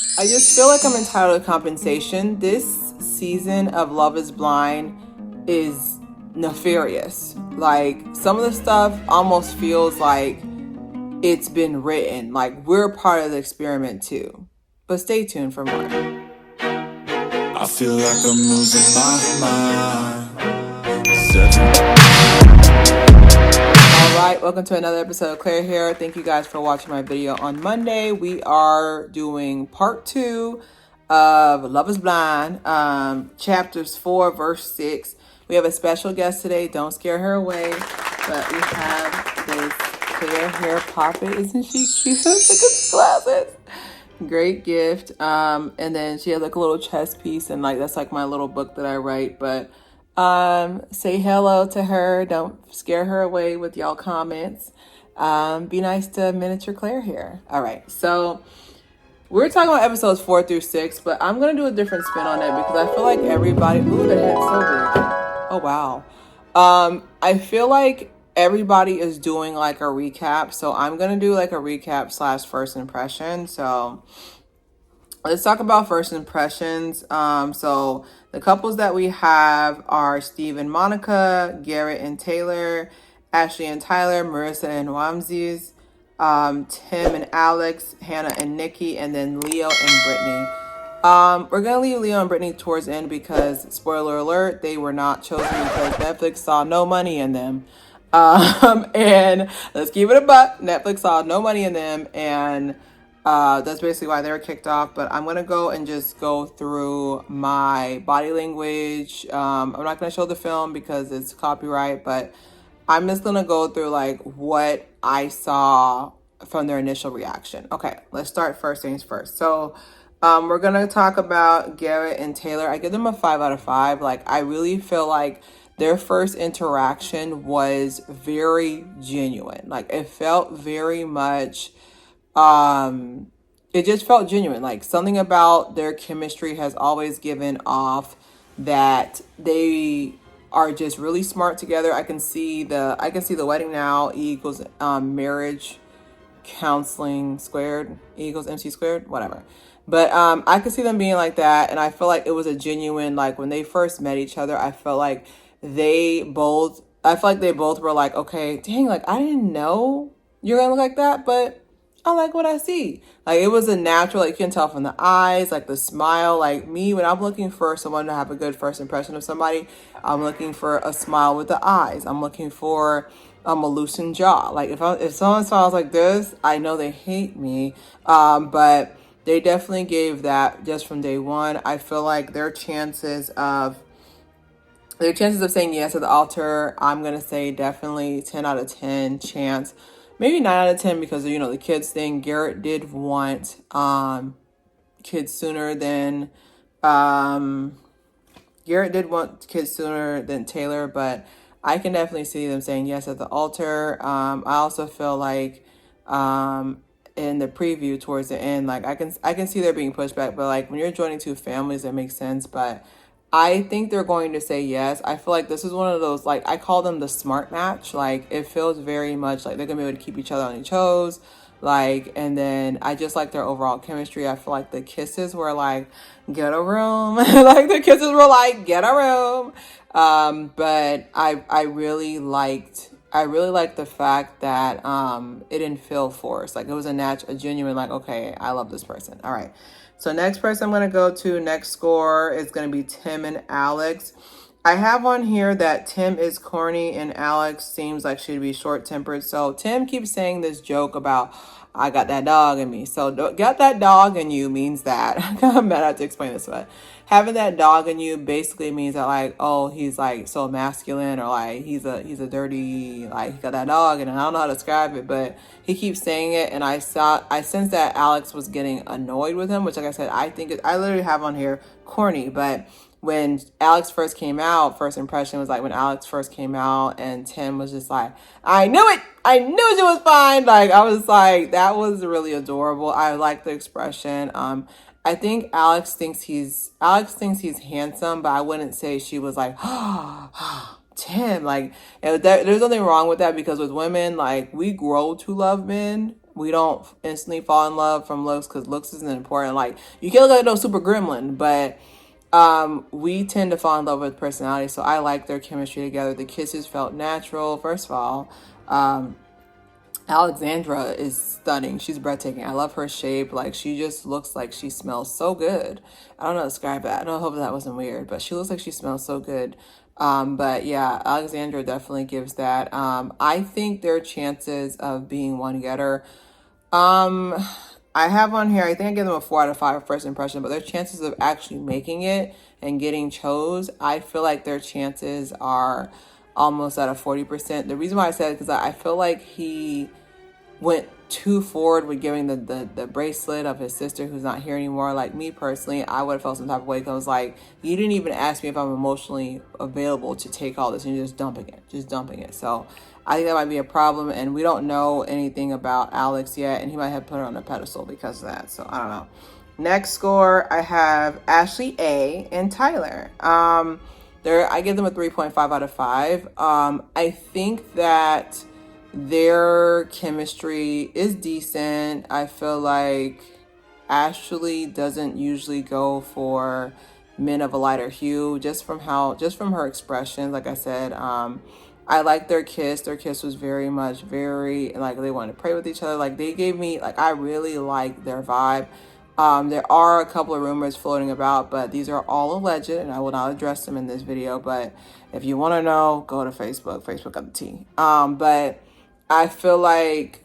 I just feel like I'm entitled to compensation. This season of Love is Blind is nefarious. Like, some of the stuff almost feels like it's been written. Like, we're part of the experiment too. But stay tuned for more. I feel like I'm losing my mind. Seven. All right, welcome to another episode of Claire here. Thank you guys for watching my video on Monday. We are doing part 2 of Love is Blind, chapters 4, verse 6. We have a special guest today. Don't scare her away. But we have this Claire hair puppet. Isn't she cute? Look at the glasses. Great gift. And then she has like a little chest piece, and like that's like my little book that I write. But say hello to her. Don't scare her away with y'all comments. Be nice to miniature Claire here. All right, so we're talking about episodes 4 through 6, but I'm gonna do a different spin on it because I feel like everybody. Ooh, the head's so big. Oh wow. I feel like everybody is doing like a recap, so I'm gonna do like a recap slash first impression. So let's talk about first impressions. So the couples that we have are Steve and Monica, Garrett and Taylor, Ashley and Tyler, Marissa and Ramses, Tim and Alex, Hannah and Nikki, and then Leo and Brittany. We're gonna leave Leo and Brittany towards the end because, spoiler alert, they were not chosen because Netflix saw no money in them. And let's keep it a buck. Netflix saw no money in them, and that's basically why they were kicked off. But I'm gonna go and just go through my body language. I'm not gonna show the film because it's copyright, but I'm just gonna go through like what I saw from their initial reaction. Okay, let's start first things first. So we're gonna talk about Garrett and Taylor. I give them a 5 out of 5. Like, I really feel like their first interaction was very genuine. Like, it felt very much it just felt genuine. Like, something about their chemistry has always given off that they are just really smart together. I can see the wedding now. E equals marriage counseling squared. E equals MC squared, whatever. But I could see them being like that, and I feel like it was a genuine, like, when they first met each other, I felt like they both were like, okay, dang, like, I didn't know you're gonna look like that, but I like what I see. Like, it was a natural, like, you can tell from the eyes, like the smile. Like, me, when I'm looking for someone to have a good first impression of somebody, I'm looking for a smile with the eyes. I'm looking for a loosened jaw. Like, if someone smiles like this, I know they hate me. But they definitely gave that just from day one. I feel like their chances of saying yes at the altar, I'm gonna say definitely 10 out of 10 chance. Maybe 9 out of 10 because of, the kids thing. Garrett did want kids sooner than um Garrett did want kids sooner than Taylor, but I can definitely see them saying yes at the altar. I also feel like in the preview towards the end, like, I can see there being pushback, but like, when you're joining two families, that makes sense. But I think they're going to say yes. I feel like this is one of those, like, I call them the smart match. Like, it feels very much like they're gonna be able to keep each other on their toes. Like, and then I just like their overall chemistry. I feel like the kisses were like, get a room. Like, the kisses were like, get a room. But I really liked the fact that it didn't feel forced. Like, it was a genuine, like, okay, I love this person. All right. So next person I'm gonna go to, next score is gonna be Tim and Alex. I have on here that Tim is corny and Alex seems like she'd be short tempered. So Tim keeps saying this joke about, I got that dog in me. So got that dog in you means that I'm mad I have to explain this, but having that dog in you basically means that, like, oh, he's like so masculine, or like he's a dirty, like, he got that dog, and I don't know how to describe it, but he keeps saying it, and I sensed that Alex was getting annoyed with him, which, like I said, I literally have on here corny. But when Alex first came out, first impression was like when Alex first came out, and Tim was just like, I knew it. I knew she was fine. Like, I was like, that was really adorable. I like the expression. I think Alex thinks he's handsome, but I wouldn't say she was like, Tim. Like, there's nothing wrong with that, because with women, like, we grow to love men We don't instantly fall in love from looks because looks isn't important. Like, you can't look like no super gremlin, but we tend to fall in love with personality. So I like their chemistry together. The kisses felt natural. First of all, Alexandra is stunning. She's breathtaking. I love her shape. Like, she just looks like she smells so good. I don't know how to describe that. I don't hope that wasn't weird, but she looks like she smells so good. But yeah, Alexandra definitely gives that. I think their chances of being one getter, I have on here, I think I give them a 4 out of 5 first impression, but their chances of actually making it and getting chose, I feel like their chances are almost at a 40%. The reason why I said it is because I feel like he went too forward with giving the bracelet of his sister who's not here anymore. Like, me personally, I would have felt some type of way because I was like, you didn't even ask me if I'm emotionally available to take all this, and you're just dumping it. So I think that might be a problem, and we don't know anything about Alex yet, and he might have put her on a pedestal because of that. So I don't know. Next score, I have Ashley A and Tyler. I give them a 3.5 out of 5. I think that their chemistry is decent. I feel like Ashley doesn't usually go for men of a lighter hue, just from her expressions. Like I said, I like their kiss. Their kiss was very like, they wanted to pray with each other. Like, they gave me, like, I really like their vibe. There are a couple of rumors floating about, but these are all alleged, and I will not address them in this video. But if you want to know, go to Facebook. Facebook got the tea. But I feel like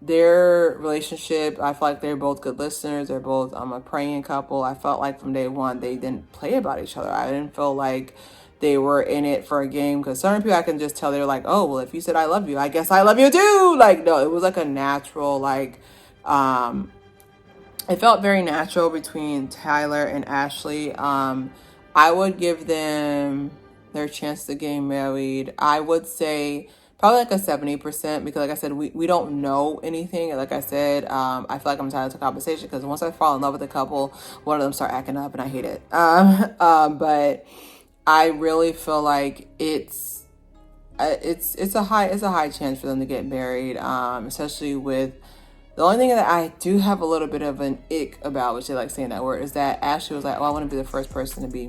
their relationship, I feel like they're both good listeners. They're both a praying couple. I felt like from day one, they didn't play about each other. I didn't feel like they were in it for a game, because certain people I can just tell they're like, oh, well, if you said I love you, I guess I love you too. Like, no, it was like a natural, like, it felt very natural between Tyler and Ashley. I would give them their chance to get married. I would say probably like a 70%, because like I said, we don't know anything. Like I said, I feel like I'm entitled to compensation, because once I fall in love with a couple, one of them start acting up and I hate it. But I really feel like it's a high chance for them to get married, especially with the only thing that I do have a little bit of an ick about, which they like saying that word, is that Ashley was like, oh, I want to be the first person to be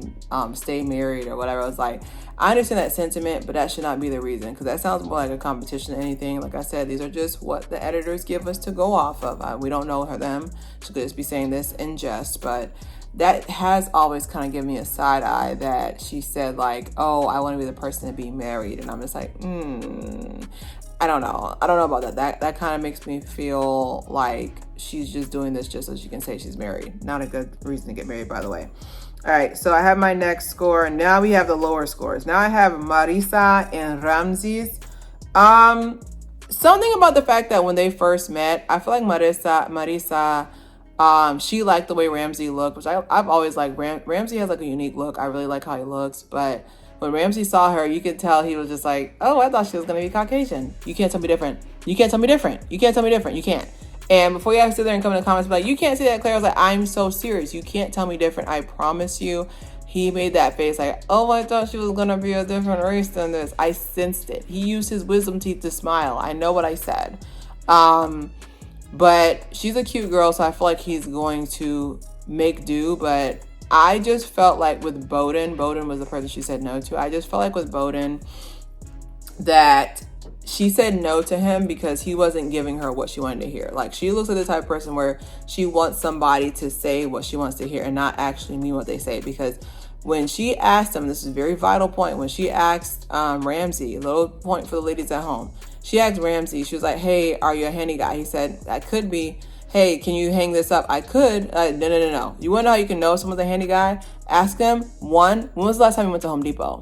stay married or whatever. I was like, I understand that sentiment, but that should not be the reason, because that sounds more like a competition than anything. Like I said, these are just what the editors give us to go off of. We don't know them. She could just be saying this in jest, but that has always kind of given me a side eye, that she said like, oh, I want to be the person to be married. And I'm just like, I don't know about that. That kind of makes me feel like she's just doing this just so she can say she's married. Not a good reason to get married, by the way. All right, so I have my next score. Now we have the lower scores. Now I have Marisa and Ramses. Something about the fact that when they first met, I feel like Marisa, she liked the way Ramsey looked, which I've always liked. Ramsey has like a unique look. I really like how he looks, but when Ramsey saw her, you could tell he was just like, oh, I thought she was going to be Caucasian. You can't tell me different. You can't tell me different. You can't tell me different. You can't. And before you have to sit there and come in the comments, be like, you can't say that, Claire. I was like, I'm so serious. You can't tell me different. I promise you. He made that face like, oh, I thought she was going to be a different race than this. I sensed it. He used his wisdom teeth to smile. I know what I said. But she's a cute girl, so I feel like he's going to make do. But I just felt like with Bowden was the person she said no to. I just felt like with Bowden that she said no to him because he wasn't giving her what she wanted to hear. Like, she looks like the type of person where she wants somebody to say what she wants to hear and not actually mean what they say. Because when she asked him, this is a very vital point, when she asked Ramsey, a little point for the ladies at home, she asked Ramsey, she was like, hey, are you a handy guy? He said, I could be. Hey, can you hang this up? I could. No. You want to know how you can know someone's a handy guy? Ask them, 1, when was the last time you went to Home Depot?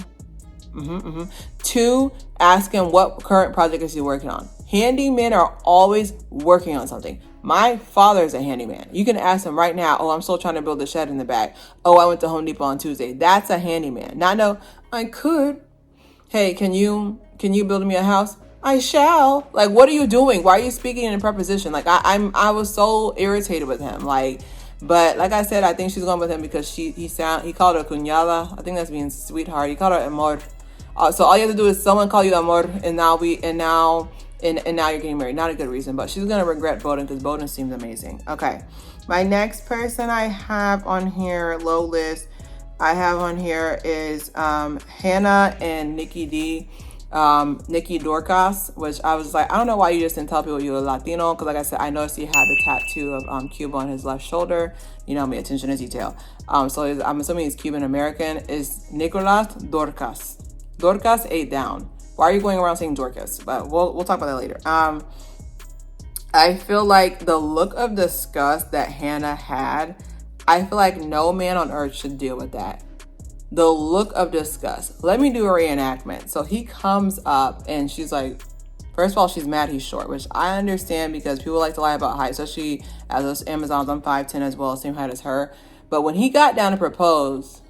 2, ask him what current project is he working on. Handymen are always working on something. My father is a handyman. You can ask him right now, oh, I'm still trying to build a shed in the back. Oh, I went to Home Depot on Tuesday. That's a handyman. Not no, I could. Hey, can you build me a house? I shall. Like, what are you doing? Why are you speaking in a preposition? Like, I was so irritated with him. Like, but like I said, I think she's going with him because he called her cuñada. I think that's being sweetheart. He called her amor. So all you have to do is someone call you amor, and now and now you're getting married. Not a good reason, but she's gonna regret Bowden because Bowden seems amazing. Okay, my next person I have on here, low list, I have on here is Hannah and Nikki D. Nikki Dorcas, which I was like, I don't know why you just didn't tell people you were Latino, because like I said, I noticed he had the tattoo of Cuba on his left shoulder. You know me, attention to detail. So I'm assuming he's Cuban American. Is Nicolas Dorcas. Dorcas 8 down. Why are you going around saying Dorcas? But we'll talk about that later. I feel like the look of disgust that Hannah had, I feel like no man on earth should deal with that. The look of disgust. Let me do a reenactment. So he comes up and she's like, first of all, she's mad he's short, which I understand because people like to lie about height, especially as those Amazons on 5'10" as well, same height as her. But when he got down to propose,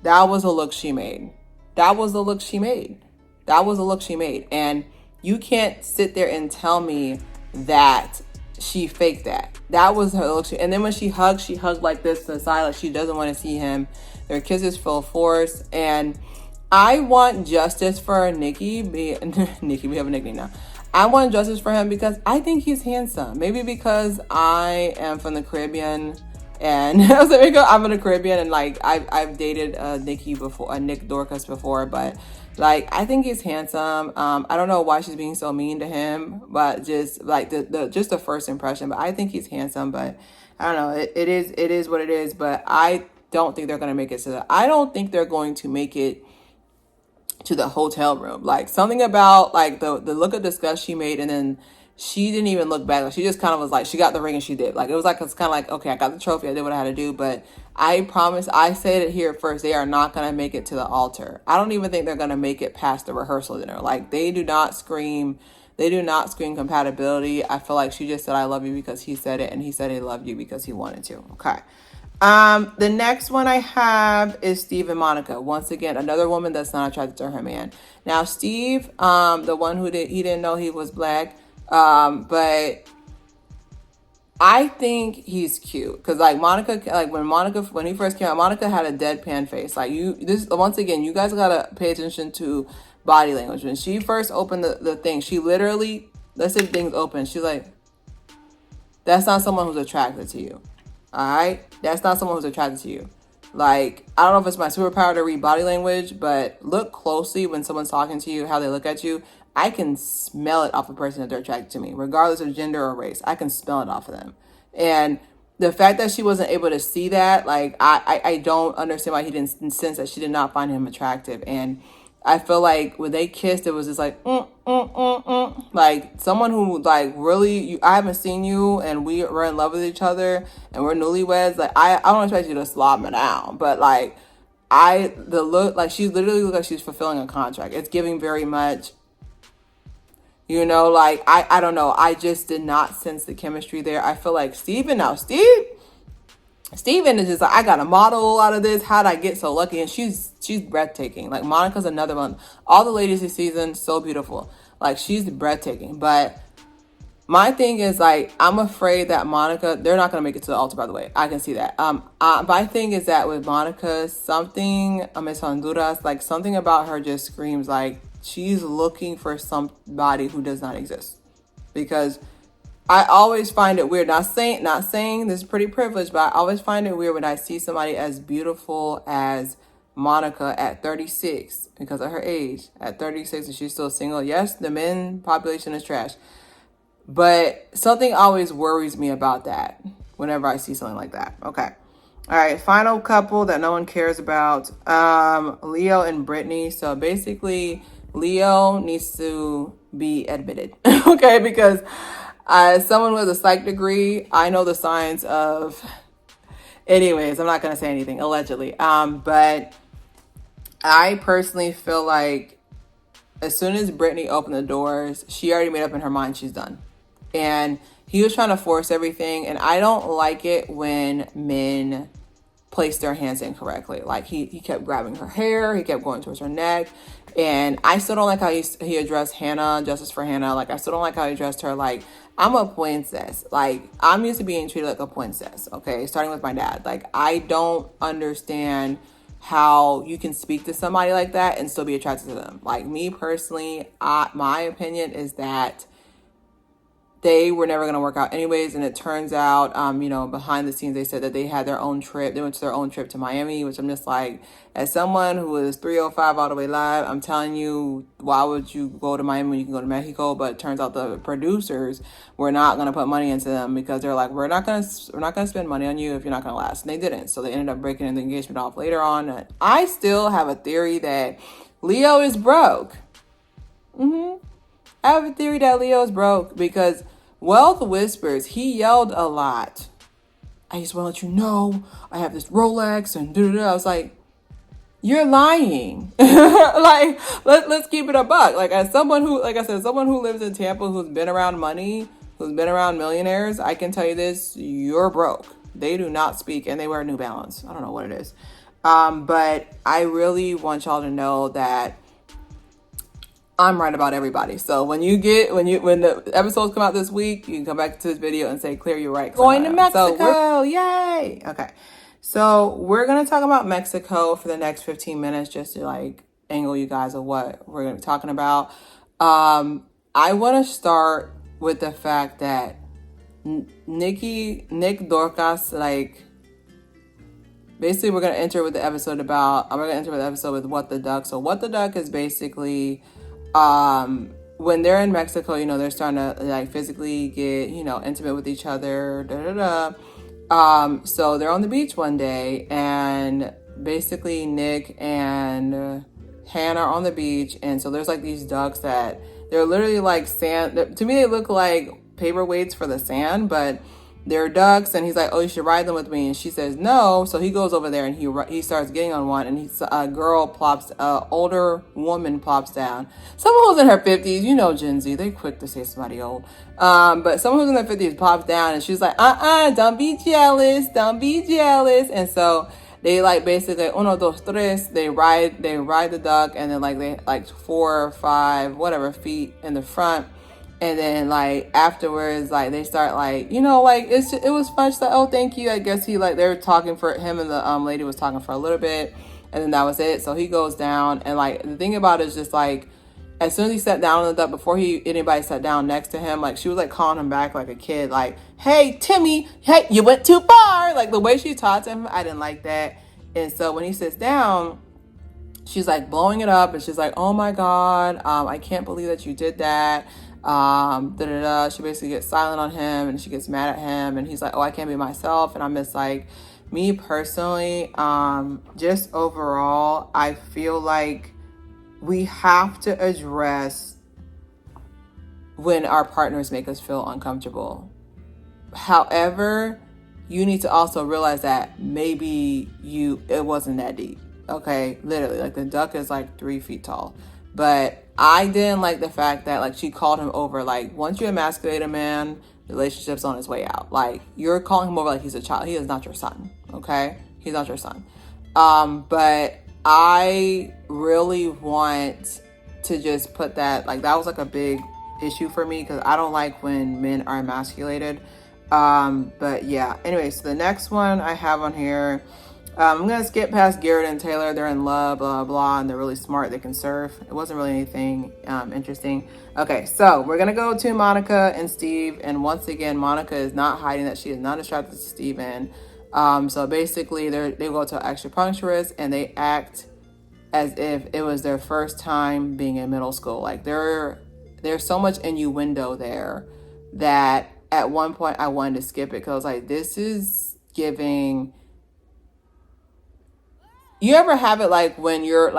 that was a look she made. That was the look she made. That was the look she made. And you can't sit there and tell me that she faked that. That was her look. And then when she hugged like this to the side, like she doesn't want to see him. Their kisses full force. And I want justice for Nikki. Nikki, we have a nickname now. I want justice for him because I think he's handsome. Maybe because I am from the Caribbean. And I'm in the Caribbean, and like I've dated Nikki before, Nick Dorcas before, but like I think he's handsome. I don't know why she's being so mean to him, but just like the first impression. But I think he's handsome, but I don't know. It is what it is. But I don't think they're gonna make it to I don't think they're going to make it to the hotel room. Like something about like the look of disgust she made, and then she didn't even look back. Like, she just kind of was like, she got the ring and she did. Like, it was like, it's kind of like, okay, I got the trophy. I did what I had to do. But I promise, I said it here first, they are not going to make it to the altar. I don't even think they're going to make it past the rehearsal dinner. Like, they do not scream compatibility. I feel like she just said, I love you because he said it. And he said he loved you because he wanted to. Okay. The next one I have is Steve and Monica. Once again, another woman that's not attracted to her man. Now, Steve, the one he didn't know he was black. But I think he's cute because like Monica, like when he first came out, Monica had a deadpan face. Like once again, you guys gotta pay attention to body language. When she first opened the thing, she literally, let's say the thing's open, she's like, that's not someone who's attracted to you. All right. That's not someone who's attracted to you. Like, I don't know if it's my superpower to read body language, but look closely when someone's talking to you, how they look at you. I can smell it off a person that they're attracted to me, regardless of gender or race. I can smell it off of them. And the fact that she wasn't able to see that, like, I don't understand why he didn't sense that she did not find him attractive. And I feel like when they kissed, it was just like, like someone who like really, I haven't seen you and we're in love with each other and we're newlyweds. Like, I don't expect you to slob me down, but like, the look, like she literally looks like she's fulfilling a contract. It's giving very much, you know, like, I don't know. I just did not sense the chemistry there. I feel like Steven is just like, I got a model out of this. How'd I get so lucky? And she's breathtaking. Like, Monica's another one. All the ladies this season, so beautiful. Like, she's breathtaking. But my thing is, like, I'm afraid that Monica, they're not going to make it to the altar, by the way. I can see that. My thing is that with Monica, something, Miss Honduras, like, something about her just screams like she's looking for somebody who does not exist. Because I always find it weird. Not saying this is pretty privileged, but I always find it weird when I see somebody as beautiful as Monica at 36 because of her age. At 36 and she's still single. Yes, the men population is trash. But something always worries me about that whenever I see something like that. Okay. All right. Final couple that no one cares about. Leo and Brittany. So basically, Leo needs to be admitted. Okay. Because as someone with a psych degree, I know the signs of... Anyways, I'm not going to say anything, allegedly. But I personally feel like as soon as Brittany opened the doors, she already made up in her mind she's done. And he was trying to force everything. And I don't like it when men place their hands incorrectly. Like, he kept grabbing her hair. He kept going towards her neck. And I still don't like how he addressed Hannah, justice for Hannah. Like, I still don't like how he addressed her. Like, I'm a princess. Like, I'm used to being treated like a princess, okay? Starting with my dad. Like, I don't understand how you can speak to somebody like that and still be attracted to them. Like me personally, my opinion is that they were never going to work out anyways. And it turns out, behind the scenes, they said that they had their own trip. They went to their own trip to Miami, which I'm just like, as someone who is 305 all the way live, I'm telling you, why would you go to Miami when you can go to Mexico? But it turns out the producers were not going to put money into them because they're like, we're not going to spend money on you if you're not going to last. And they didn't. So they ended up breaking the engagement off later on. And I still have a theory that Leo is broke. I have a theory that Leo's broke because Wealth Whispers, he yelled a lot. I just want to let you know I have this Rolex and da-da-da. I was like, you're lying. Like, let's keep it a buck. Like, as someone who, like I said, someone who lives in Tampa, who's been around money, who's been around millionaires, I can tell you this, you're broke. They do not speak, and they wear New Balance. I don't know what it is. But I really want y'all to know that I'm right about everybody. So when the episodes come out this week, you can come back to this video and say, Claire, you're right. Going to Mexico. Yay. Okay. So we're going to talk about Mexico for the next 15 minutes, just to like angle you guys of what we're going to be talking about. I want to start with the fact that Nick Dorcas, like, basically we're going to enter with the episode with What the Duck. So What the Duck is basically, when they're in Mexico, they're starting to like physically get, intimate with each other, so they're on the beach one day, and basically Nick and Hannah are on the beach, and so there's like these ducks that they're literally like sand. To me, they look like paperweights for the sand, but they're ducks. And he's like, oh, you should ride them with me. And she says no. So he goes over there and he starts getting on one, and older woman plops down. Someone who's in her 50s, Gen Z, they quick to say somebody old. But someone who's in their 50s plops down, and she's like, don't be jealous. And so they like basically uno, dos, tres, they ride the duck, and then like they like 4 or 5 whatever feet in the front. And then like afterwards, like they start like, it was fun. She's like, oh, thank you. I guess they were talking for him, and the lady was talking for a little bit, and then that was it. So he goes down, and like the thing about it is just like, as soon as he sat down on the duck, before anybody sat down next to him, like she was like calling him back like a kid, like, hey Timmy, hey, you went too far. Like the way she talked to him, I didn't like that. And so when he sits down, she's like blowing it up, and she's like, oh my God, I can't believe that you did that. She basically gets silent on him, and she gets mad at him, and he's like, oh, I can't be myself. And I'm just like, me personally, just overall, I feel like we have to address when our partners make us feel uncomfortable. However, you need to also realize that maybe it wasn't that deep. Okay, literally, like the duck is like 3 feet tall. But I didn't like the fact that like she called him over. Like, once you emasculate a man, the relationship's on its way out. Like, you're calling him over like he's a child. He is not your son. Okay, he's not your son. But I really want to just put that, like, that was like a big issue for me, because I don't like when men are emasculated. But yeah, anyway, so the next one I have on here, I'm going to skip past Garrett and Taylor. They're in love, blah, blah, blah, and they're really smart. They can surf. It wasn't really anything interesting. Okay, so we're going to go to Monica and Steve. And once again, Monica is not hiding that she is not attracted to Steven. So basically, they go to an acupuncturist, and they act as if it was their first time being in middle school. Like, there's so much innuendo there that at one point I wanted to skip it, because I was like, this is giving... You ever have it like when you're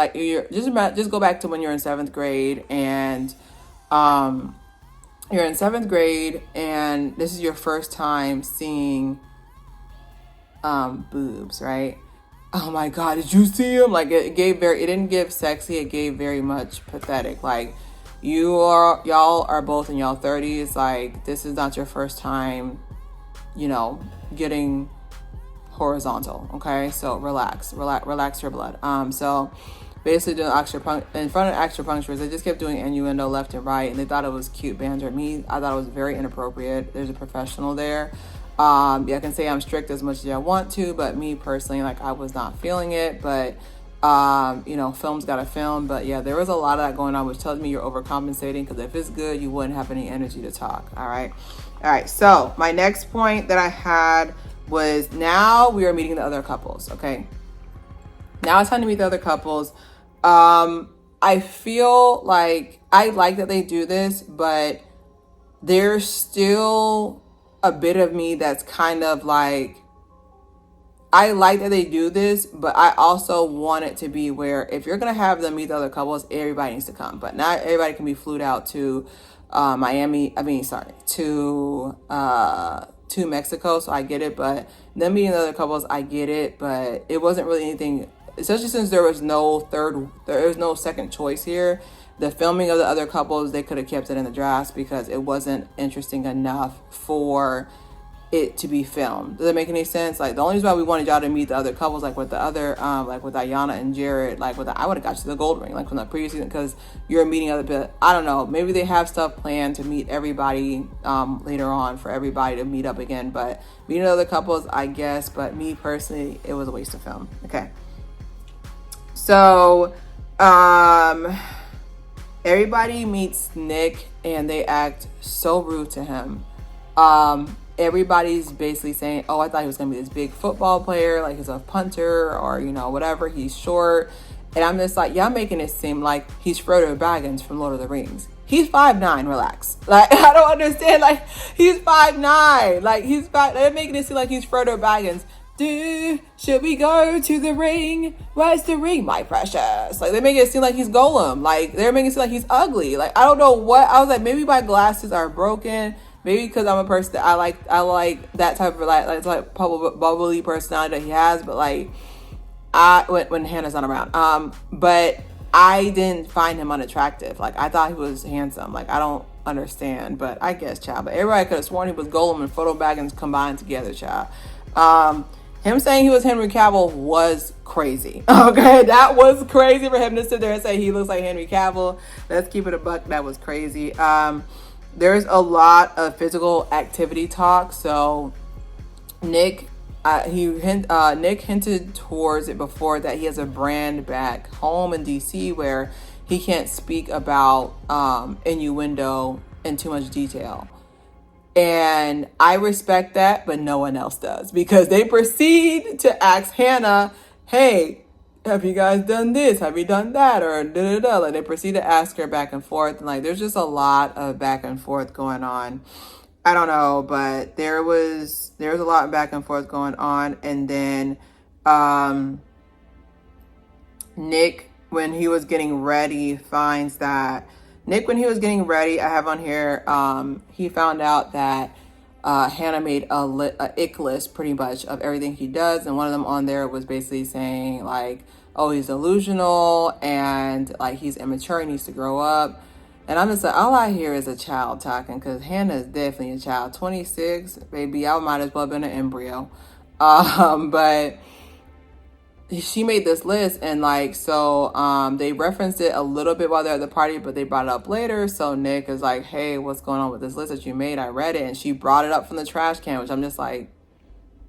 just go back to when you're in 7th grade, and you're in 7th grade, and this is your first time seeing boobs, right? Oh my God, did you see them? Like, it didn't give sexy, it gave very much pathetic. Like, y'all are both in y'all 30s, like, this is not your first time, getting horizontal. Okay, so relax your blood. So basically doing in front of acupuncturists, they just kept doing innuendo left and right, and they thought it was cute banter. Me, I thought it was very inappropriate. There's a professional there. I can say I'm strict as much as I want to, but me personally, like, I was not feeling it. But You know, film's got to film, but yeah, there was a lot of that going on, which tells me you're overcompensating, because if it's good, you wouldn't have any energy to talk. All right, so my next point that I had was, now we are meeting the other couples. Okay, now it's time to meet the other couples. I feel like I like that they do this, but there's still a bit of me that's kind of like, I like that they do this, but I also want it to be where if you're going to have them meet the other couples, everybody needs to come. But not everybody can be flued out to to Mexico. So I get it. But them meeting the other couples, I get it. But it wasn't really anything, especially since there was no second choice here. The filming of the other couples, they could have kept it in the drafts because it wasn't interesting enough for it to be filmed. Does that make any sense? Like, the only reason why we wanted y'all to meet the other couples, like with the other, like with Ayanna and Jared, like I would have got you the gold ring, like from the previous season, because you're meeting other people. I don't know. Maybe they have stuff planned to meet everybody later on, for everybody to meet up again. But meeting other couples, I guess. But me personally, it was a waste of film. Okay. So, everybody meets Nick and they act so rude to him. Everybody's basically saying, oh, I thought he was going to be this big football player, like he's a punter or, you know, whatever. He's short. And I'm just like, y'all making it seem like he's Frodo Baggins from Lord of the Rings. He's 5'9", relax. Like, I don't understand. Like, he's 5'9". Like, they're making it seem like he's Frodo Baggins. Should we go to the ring? Where's the ring, my precious? Like, they make it seem like he's Gollum. Like, they're making it seem like he's ugly. Like, I don't know what. I was like, maybe my glasses are broken. Maybe because I'm a person that I like that type of like bubbly personality that he has, but like when Hannah's not around. But I didn't find him unattractive. Like, I thought he was handsome. Like, I don't understand, but I guess, child. But everybody could have sworn he was Gollum and Frodo Baggins combined together, child. Him saying he was Henry Cavill was crazy. Okay, that was crazy for him to sit there and say he looks like Henry Cavill. Let's keep it a buck. That was crazy. There's a lot of physical activity talk. So Nick hinted towards it before that he has a brand back home in DC where he can't speak about innuendo in too much detail. And I respect that, but no one else does, because they proceed to ask Hannah, hey, have you guys done this? Have you done that? Or da-da-da. Like, they proceed to ask her back and forth. And like, there's just a lot of back and forth going on. I don't know, but there was a lot of back and forth going on. And then Nick, when he was getting ready, finds that I have on here, he found out that Hannah made a ick list pretty much of everything he does. And one of them on there was basically saying like, oh, he's delusional and like he's immature, he needs to grow up. And I'm just like, all I hear is a child talking, because Hannah is definitely a child. 26, baby, I might as well have been an embryo. But she made this list, and like, so they referenced it a little bit while they're at the party, but they brought it up later. So Nick is like, hey, what's going on with this list that you made? I read it. And she brought it up from the trash can, which I'm just like,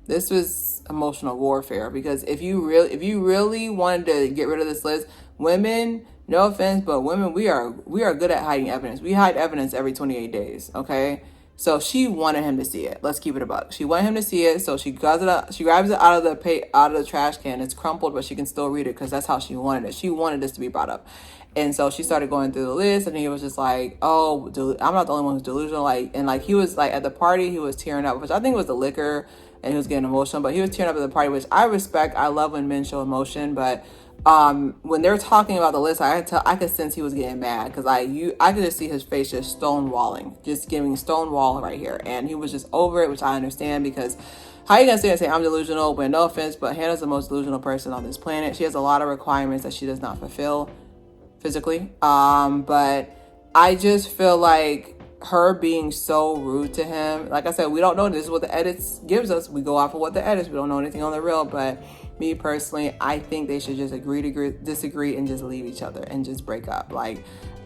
this was emotional warfare. Because if you really wanted to get rid of this list, women, no offense, but women, we are good at hiding evidence. We hide evidence every 28 days, okay? So she wanted him to see it. Let's keep it a buck. She wanted him to see it, so she grabs it out of the trash can. It's crumpled, but she can still read it because that's how she wanted it. She wanted this to be brought up. And so she started going through the list, and he was just like, oh, I'm not the only one who's delusional. Like, and like, he was like, at the party, he was tearing up, which I think was the liquor, and he was getting emotional, but he was tearing up at the party, which I respect. I love when men show emotion, but when they're talking about the list, I could sense he was getting mad, because I could just see his face just stonewalling, just giving stonewall right here, and he was just over it, which I understand, because how you gonna sit and say I'm delusional when, no offense, but Hannah's the most delusional person on this planet. She has a lot of requirements that she does not fulfill physically, but I just feel like her being so rude to him, like I said, we don't know. This is what the edits gives us. We go off of what the edits. We don't know anything on the real, but me personally, I think they should just agree to disagree and just leave each other and just break up. Like,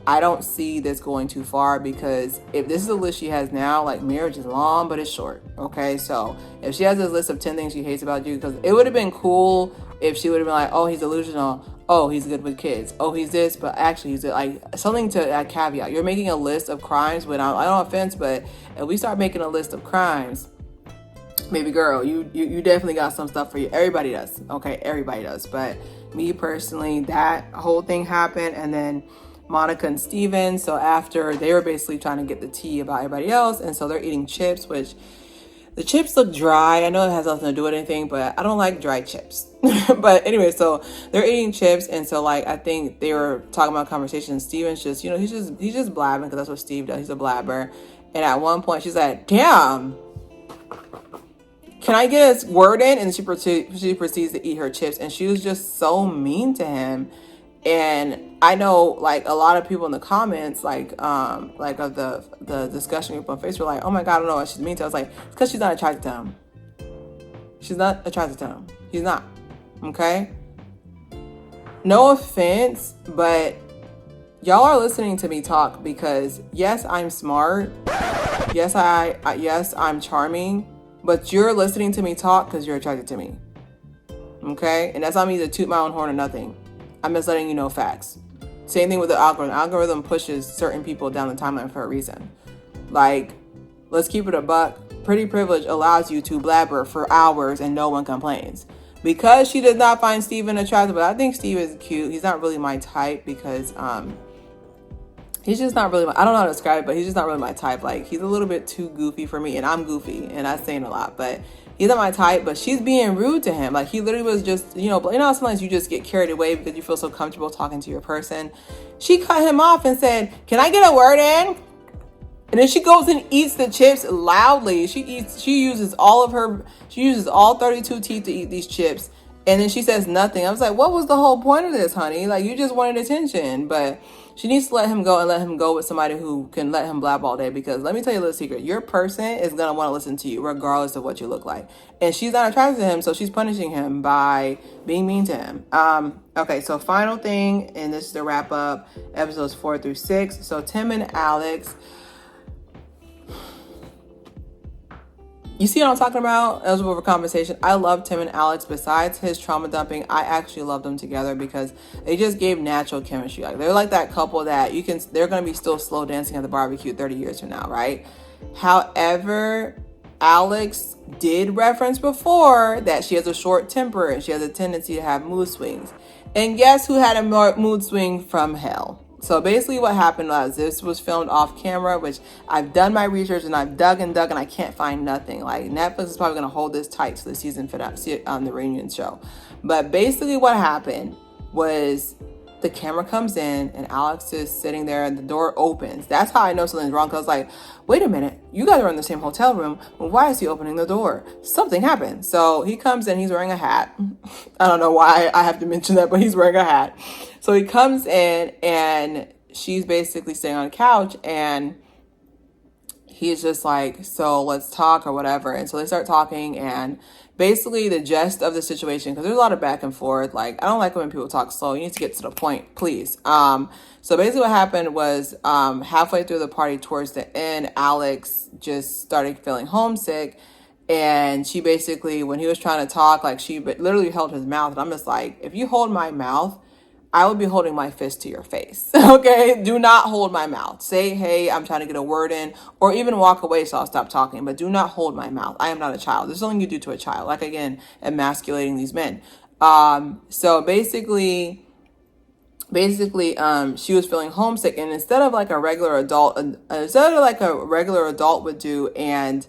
I don't see this going too far, because if this is a list she has now, like, marriage is long, but it's short. Okay, so if she has this list of 10 things she hates about you, because it would have been cool if she would have been like, oh, he's delusional. Oh, he's good with kids. Oh, he's this, but actually he's like something to add caveat. You're making a list of crimes, but I don't offense, but if we start making a list of crimes, baby girl, you definitely got some stuff for you. Everybody does. Okay, everybody does. But me personally, that whole thing happened, and then Monica and Steven. So after, they were basically trying to get the tea about everybody else, and so they're eating chips, which the chips look dry. I know it has nothing to do with anything, but I don't like dry chips. But anyway, so they're eating chips, and so like I think they were talking about conversation. Steven's just, he's just blabbing, because that's what Steve does. He's a blabber. And at one point she's like, damn, can I get a word in? And she proceeds to eat her chips, and she was just so mean to him. And I know, like, a lot of people in the comments, like of the discussion group on Facebook, were like, oh my God, I don't know what she's mean to. I was like, it's because she's not attracted to him. She's not attracted to him. He's not. Okay? No offense, but y'all are listening to me talk because, yes, I'm smart. Yes, I'm charming. But you're listening to me talk because you're attracted to me. Okay? And that's not me to toot my own horn or nothing. I'm just letting you know facts. Same thing with the algorithm. Algorithm pushes certain people down the timeline for a reason. Like, let's keep it a buck. Pretty privilege allows you to blabber for hours and no one complains. Because she does not find Steven attractive, but I think Steve is cute. He's not really my type because he's just not really I don't know how to describe it, but he's just not really my type. Like, he's a little bit too goofy for me, and I'm goofy, and that's saying a lot, but he's not my type. But she's being rude to him. Like, he literally was just, sometimes you just get carried away because you feel so comfortable talking to your person. She cut him off and said, can I get a word in? And then she goes and eats the chips loudly. She uses all 32 teeth to eat these chips. And then she says nothing. I was like, what was the whole point of this, honey? Like, you just wanted attention. But she needs to let him go, and let him go with somebody who can let him blab all day. Because let me tell you a little secret. Your person is going to want to listen to you regardless of what you look like. And she's not attracted to him, so she's punishing him by being mean to him. Okay, so final thing, and this is to wrap up episodes 4 through 6. So Tim and Alex. You see what I'm talking about? As over conversation, I love Tim and Alex. Besides his trauma dumping, I actually love them together because they just gave natural chemistry. Like, they're like that couple that they're going to be still slow dancing at the barbecue 30 years from now, right? However, Alex did reference before that she has a short temper and she has a tendency to have mood swings. And guess who had a mood swing from hell? So basically what happened was, this was filmed off camera, which I've done my research and I've dug and I can't find nothing. Like, Netflix is probably going to hold this tight to the season finale, on the reunion show. But basically what happened was, the camera comes in and Alex is sitting there and the door opens. That's how I know something's wrong. Cause I was like, wait a minute, you guys are in the same hotel room. Well, why is he opening the door? Something happened. So he comes in, he's wearing a hat. I don't know why I have to mention that, but he's wearing a hat. So he comes in and she's basically sitting on a couch and he's just like, so let's talk or whatever. And so they start talking, and basically the gist of the situation, because there's a lot of back and forth. Like, I don't like when people talk slow. You need to get to the point, please. So basically what happened was, halfway through the party towards the end, Alex just started feeling homesick. And she basically, when he was trying to talk, like, she literally held his mouth. And I'm just like, if you hold my mouth, I would be holding my fist to your face. Okay? Do not hold my mouth. Say, hey, I'm trying to get a word in, or even walk away so I'll stop talking, but do not hold my mouth. I am not a child. There's something you do to a child. Like, again, emasculating these men. So basically, she was feeling homesick, and instead of like a regular adult would do, and,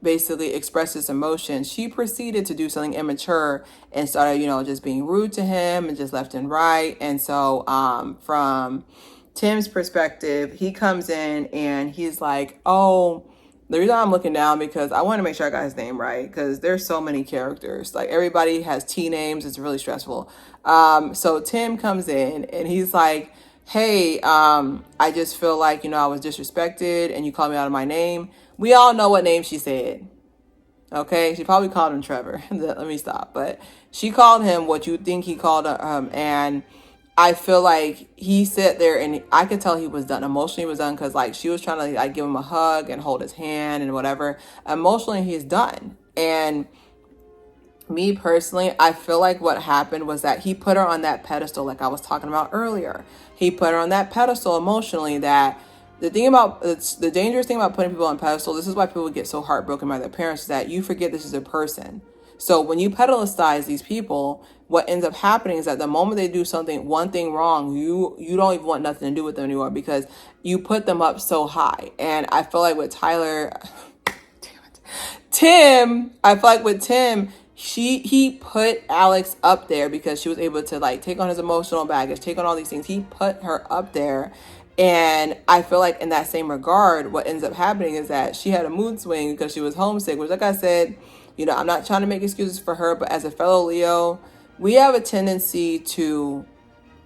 basically express his emotion, she proceeded to do something immature and started, just being rude to him and just left and right. And so, from Tim's perspective, he comes in and he's like, oh, the reason I'm looking down, because I want to make sure I got his name right, because there's so many characters. Like, everybody has T names. It's really stressful. So Tim comes in and he's like, hey, I just feel like, I was disrespected and you called me out of my name. We all know what name she said. Okay, she probably called him Trevor. Let me stop. But she called him what you think he called and I feel like he sat there and I could tell he was done. Emotionally, he was done because like she was trying to like give him a hug and hold his hand and whatever. Emotionally, he's done. And me personally, I feel like what happened was that he put her on that pedestal, like I was talking about earlier. He put her on that pedestal emotionally. That the dangerous thing about putting people on pedestal. This is why people get so heartbroken by their parents. Is that you forget this is a person. So when you pedestalize these people, what ends up happening is that the moment they do one thing wrong, you don't even want nothing to do with them anymore because you put them up so high. And I feel like with Tim, I feel like with Tim, he put Alex up there because she was able to like take on his emotional baggage, take on all these things. He put her up there. And I feel like in that same regard, what ends up happening is that she had a mood swing because she was homesick, which like I said, I'm not trying to make excuses for her, but as a fellow Leo, we have a tendency to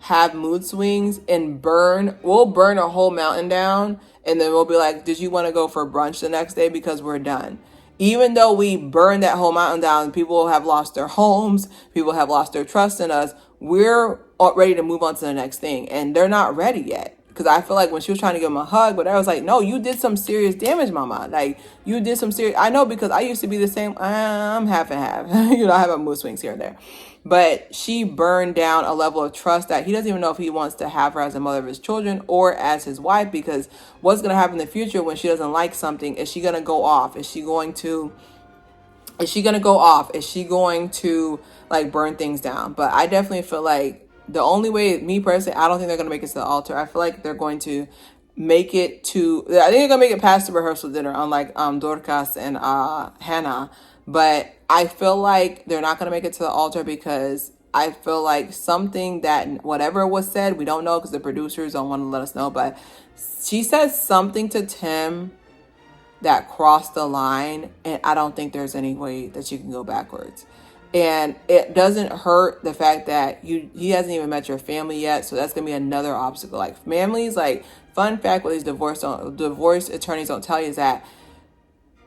have mood swings and we'll burn a whole mountain down. And then we'll be like, did you want to go for brunch the next day? Because we're done. Even though we burn that whole mountain down, people have lost their homes, people have lost their trust in us. We're ready to move on to the next thing. And they're not ready yet. Because I feel like when she was trying to give him a hug, but I was like, no, you did some serious damage, mama. Like, you did some serious. I know because I used to be the same. I'm half and half. I have a mood swings here and there. But she burned down a level of trust that he doesn't even know if he wants to have her as a mother of his children or as his wife. Because what's going to happen in the future when she doesn't like something? Is she going to go off? Is she going to like burn things down? But I definitely feel like the only way, me personally, I don't think they're going to make it to the altar. I feel like they're going to make it to, I think they're going to make it past the rehearsal dinner, unlike Dorcas and Hannah. But I feel like they're not going to make it to the altar because I feel like something that whatever was said, we don't know because the producers don't want to let us know. But she said something to Tim that crossed the line, and I don't think there's any way that you can go backwards. And it doesn't hurt the fact that he hasn't even met your family yet, so that's gonna be another obstacle. Like families, like fun fact, what these divorce attorneys don't tell you is that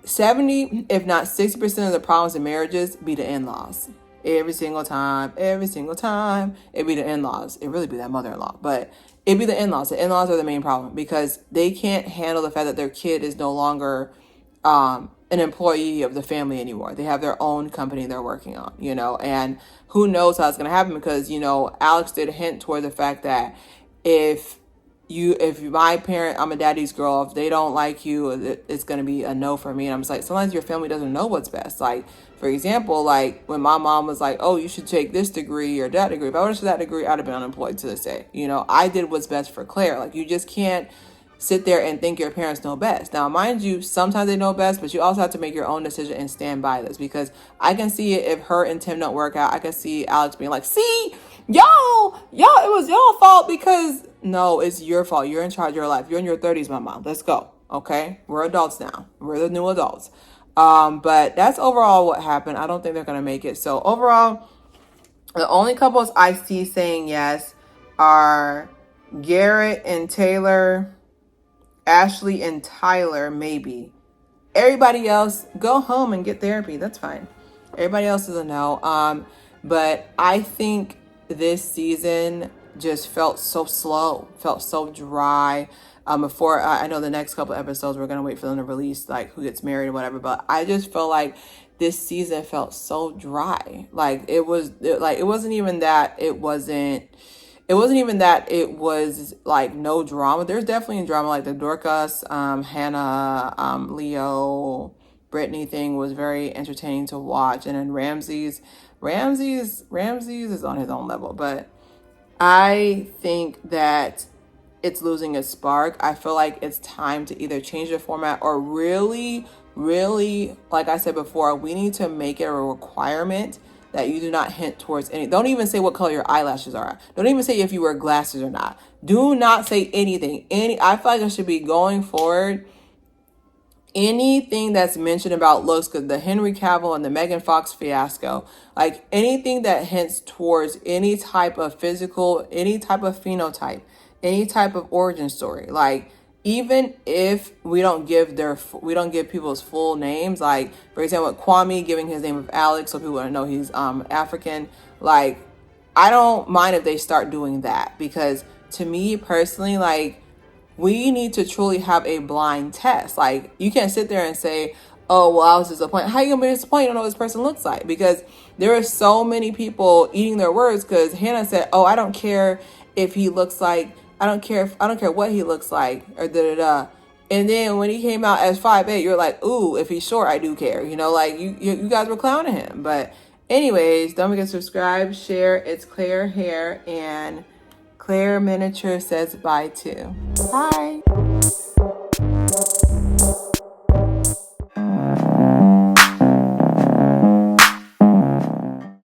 70, if not 60% of the problems in marriages be the in-laws. Every single time, it'd be the in-laws. It really be that mother-in-law, but it'd be the in-laws. The in-laws are the main problem because they can't handle the fact that their kid is no longer an employee of the family anymore. They have their own company they're working on, and who knows how it's going to happen because, Alex did hint toward the fact that if my parent, I'm a daddy's girl, if they don't like you, it's going to be a no for me. And I'm just like, sometimes your family doesn't know what's best. Like, for example, like when my mom was like, oh, you should take this degree or that degree. If I would have taken that degree, I'd have been unemployed to this day. I did what's best for Claire. Like, you just can't sit there and think your parents know best. Now, mind you, sometimes they know best, but you also have to make your own decision and stand by this because I can see it if her and Tim don't work out. I can see Alex being like, see, y'all, it was y'all fault because no, it's your fault. You're in charge of your life. You're in your 30s, mama. Let's go. Okay. We're adults now. We're the new adults. But that's overall what happened. I don't think they're going to make it. So overall, the only couples I see saying yes are Garrett and Taylor, Ashley and Tyler, maybe. Everybody else, go home and get therapy. That's fine. Everybody else is a no. But I think this season just felt so slow, felt so dry. Before I know the next couple episodes, we're gonna wait for them to release like who gets married or whatever. But I just felt like this season felt so dry. Like it wasn't even that it was like no drama. There's definitely drama, like the Dorcas, Hannah, Leo, Brittany thing was very entertaining to watch. And then Ramses is on his own level. But I think that it's losing its spark. I feel like it's time to either change the format or really, like I said before, we need to make it a requirement that you do not hint towards any. Don't even say what color your eyelashes are. Don't even say if you wear glasses or not. Do not say anything. I feel like it should be going forward. Anything that's mentioned about looks, because the Henry Cavill and the Megan Fox fiasco, like anything that hints towards any type of physical, any type of phenotype, any type of origin story, like even if we don't give people's full names, like for example, Kwame giving his name of Alex so people don't know he's African, like I don't mind if they start doing that, because to me personally, like, we need to truly have a blind test. Like, you can't sit there and say, oh, well, I was disappointed. How are you gonna be disappointed? You don't know what this person looks like. Because there are so many people eating their words, because Hannah said, oh, I don't care if he looks like, I don't care what he looks like, or da da da. And then when he came out as 5'8", you're like, ooh, if he's short, I do care. You know, like, you guys were clowning him. But anyways, don't forget to subscribe, share. It's Claire Haire, and Claire Miniature says bye too. Bye.